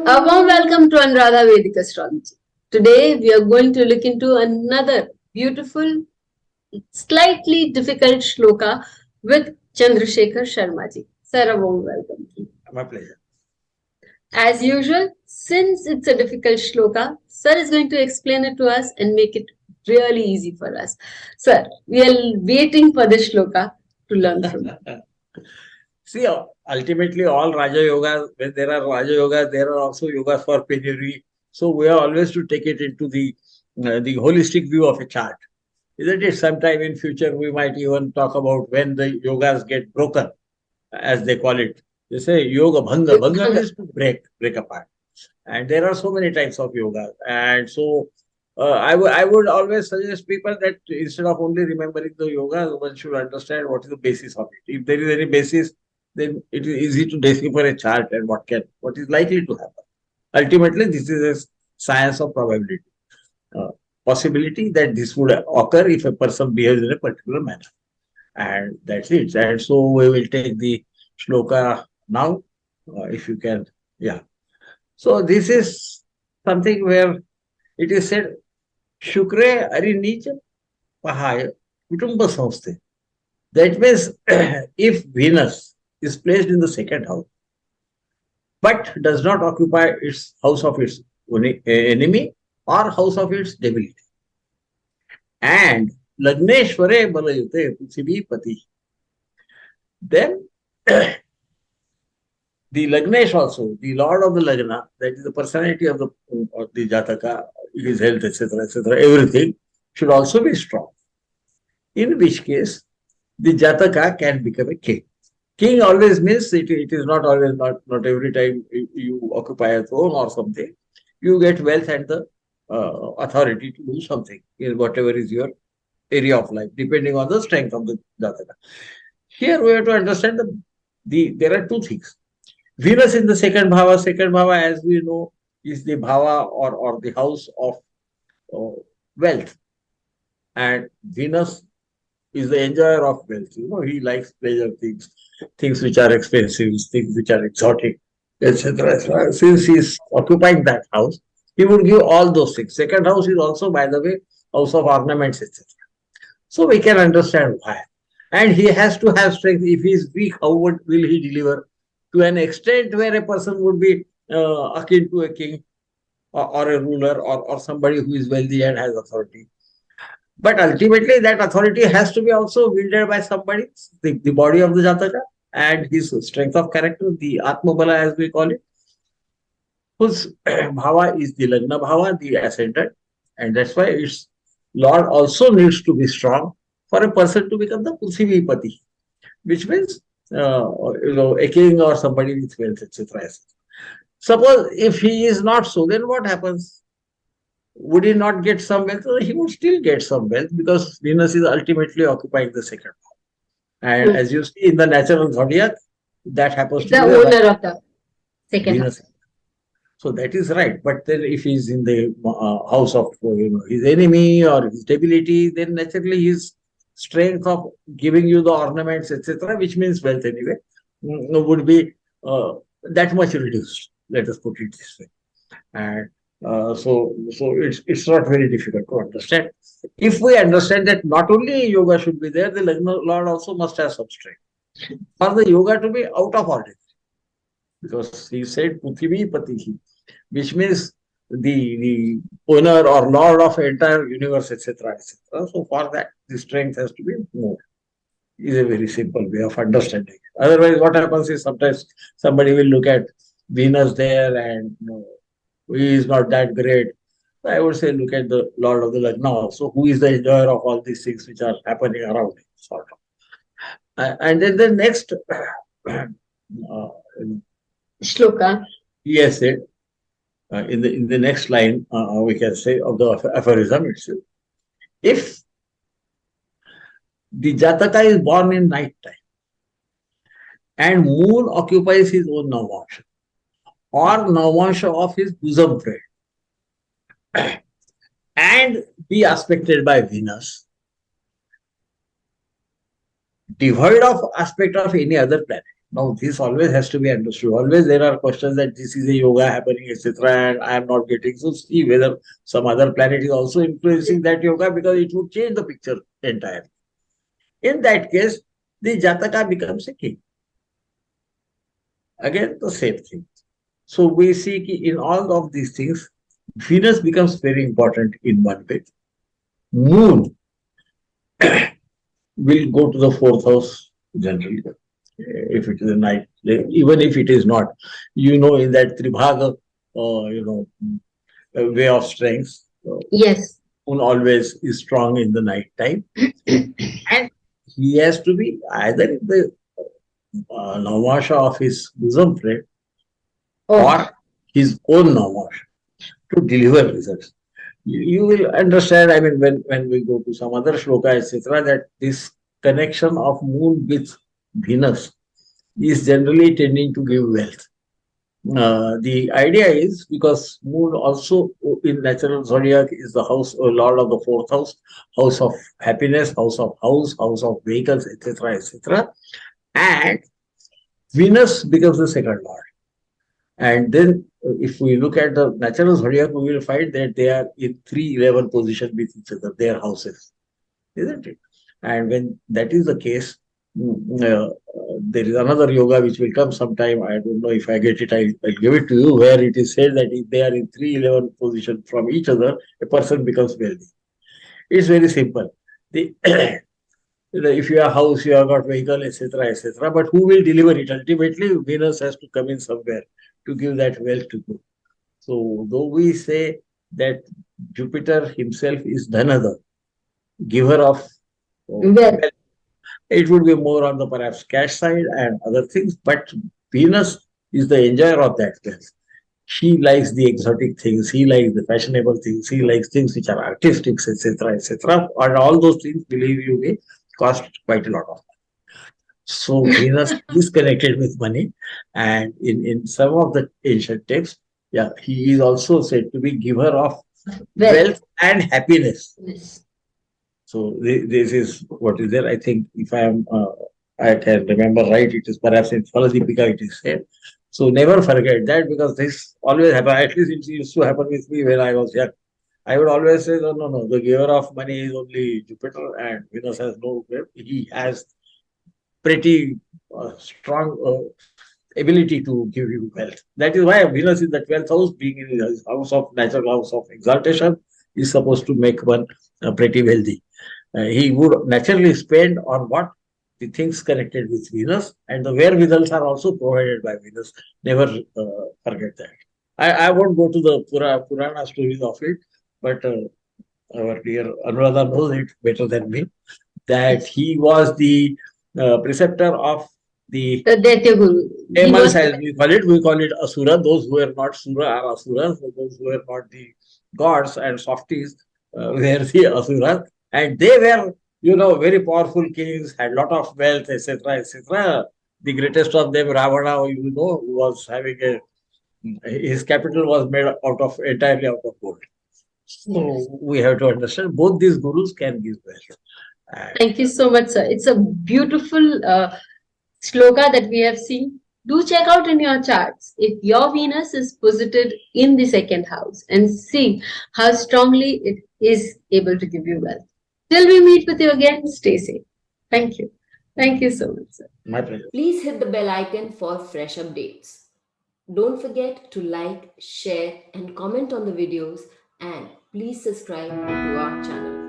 A warm welcome to Anuradha Vedic Astrology. Today we are going to look into another beautiful, slightly difficult shloka with Chandrasekhar Sharma ji. Sir, a warm welcome. My pleasure. As usual, since it's a difficult shloka, Sir is going to explain it to us and make it really easy for us. Sir, we are waiting for this shloka to learn from you. See, ultimately, all Raja Yogas, when there are Raja Yogas, there are also yogas for penury. So we are always to take it into the holistic view of a chart. Isn't it? Sometime in future, we might even talk about when the yogas get broken, as they call it. They say yoga bhanga. Bhanga means to break apart. And there are so many types of yoga. And so I would always suggest people that instead of only remembering the yoga, one should understand what is the basis of it. If there is any basis, then it is easy to decipher a chart and what is likely to happen. Ultimately, this is a science of probability. Possibility that this would occur if a person behaves in a particular manner. And that's it. And so we will take the shloka now, if you can. Yeah. So this is something where it is said, Shukre Arinich Pahaya Kutumba Samsthe. That means if Venus is placed in the second house, but does not occupy its house of its enemy or house of its debility. And Lagneshware Balayute Prithvi Pati. Then the Lagnesh also, the Lord of the Lagna, that is the personality of the Jataka, his health, etc., everything should also be strong. In which case, the Jataka can become a king. King always means it is not always, not every time you occupy a throne or something, you get wealth and the authority to do something in whatever is your area of life, depending on the strength of the Jataka. Here we have to understand there are two things. Venus in the second bhava, as we know, is the bhava or the house of wealth. And Venus is the enjoyer of wealth. You know, he likes pleasure things which are expensive, things which are exotic, etc. Since he is occupying that house, he would give all those things. Second house is also, by the way, house of ornaments, etc. So we can understand why. And he has to have strength. If he is weak, how will he deliver? To an extent where a person would be akin to a king or a ruler or somebody who is wealthy and has authority. But ultimately, that authority has to be also wielded by somebody, the body of the Jataka and his strength of character, the Atmabala as we call it, whose bhava is the Lagna bhava, the ascendant. And that's why its Lord also needs to be strong for a person to become the Prithvi-pati, which means a king or somebody with wealth, etc. Suppose if he is not so, then what happens? Would he not get some wealth? He would still get some wealth because Venus is ultimately occupying the second house. And as you see in the natural zodiac, that happens to be the owner of the second Venus. house. So that is right. But then if he is in the house of his enemy or his debility, then naturally his strength of giving you the ornaments, etc., which means wealth anyway, would be that much reduced. Let us put it this way. And so it's not very difficult to understand. If we understand that not only yoga should be there, the Lord also must have some strength. For the yoga to be out of order, because he said Prithvi Patihi, which means the owner or lord of entire universe, etc., etc. So for that, the strength has to be more. Is a very simple way of understanding. Otherwise, what happens is sometimes somebody will look at Venus there and he is not that great. I would say look at the Lord of the Lagna. So who is the enjoyer of all these things which are happening around him, sort of. And then the next Shloka. yes, in the next line, we can say of the aphorism itself. If the Jataka is born in night time and moon occupies his own Navansha or Navansha of his bosom friend and be aspected by Venus, devoid of aspect of any other planet, Now, this always has to be understood. Always there are questions that this is a yoga happening, etc., and I am not getting. So, see whether some other planet is also influencing that yoga, because it would change the picture entirely. In that case, the Jataka becomes a king. Again, the same thing. So, we see in all of these things, Venus becomes very important in one way. Moon will go to the fourth house generally, if it is a night, even if it is not. In that Tribhaga, way of strength, Yes. Moon always is strong in the night time. And he has to be either in the Namasha of his bosom friend or his own Namasha to deliver results. You will understand, I mean, when we go to some other shloka, etc., that this connection of Moon with Venus is generally tending to give wealth. The idea is because Moon also in natural zodiac is the house lord of the fourth house of happiness, house of vehicles, etc., etc., and Venus becomes the second lord. And then, if we look at the natural zodiac, we will find that they are in 3-11 position with each other, their houses, isn't it? And when that is the case, there is another yoga which will come sometime. I don't know if I get it. I'll give it to you, where it is said that if they are in 3-11 position from each other, a person becomes wealthy. It's very simple. If you have house, you have got vehicle, etc., etc. But who will deliver it? Ultimately, Venus has to come in somewhere to give that wealth to you. So, though we say that Jupiter himself is Dhanada, giver of wealth, it would be more on the perhaps cash side and other things, but Venus is the enjoyer of that wealth. She likes the exotic things, he likes the fashionable things, he likes things which are artistic, etc., etc. And all those things, believe you me, cost quite a lot of money. So Venus is connected with money, and in some of the ancient texts, he is also said to be giver of wealth and happiness. Yes. So this is what is there. I think if I can remember right, it is perhaps in Phaladipika it is said. So never forget that, because this always happen. At least it used to happen with me when I was young. I would always say, no, no, no. The giver of money is only Jupiter, and Venus has no. He has pretty strong ability to give you wealth. That is why Venus in the 12th house, being in his house of natural house of exaltation, is supposed to make one pretty wealthy. He would naturally spend on what the things connected with Venus, and the wherewithals are also provided by Venus. Never forget that. I won't go to the Purana stories of it, but our dear Anuradha knows it better than me, that he was the preceptor of the Daitya Guru. demons, as we call it Asura. Those who are not Sura are Asuras, those who are not the gods and softies were the Asuras. And they were, very powerful kings, had lot of wealth, etc., etc. The greatest of them, Ravana, was having his capital was made entirely out of gold. So we have to understand both these gurus can give wealth. Thank you so much, sir. It's a beautiful shloka that we have seen. Do check out in your charts if your Venus is posited in the second house and see how strongly it is able to give you wealth. Till we meet with you again, stay safe. Thank you. Thank you so much, sir. My pleasure. Please hit the bell icon for fresh updates. Don't forget to like, share, and comment on the videos, and please subscribe to our channel.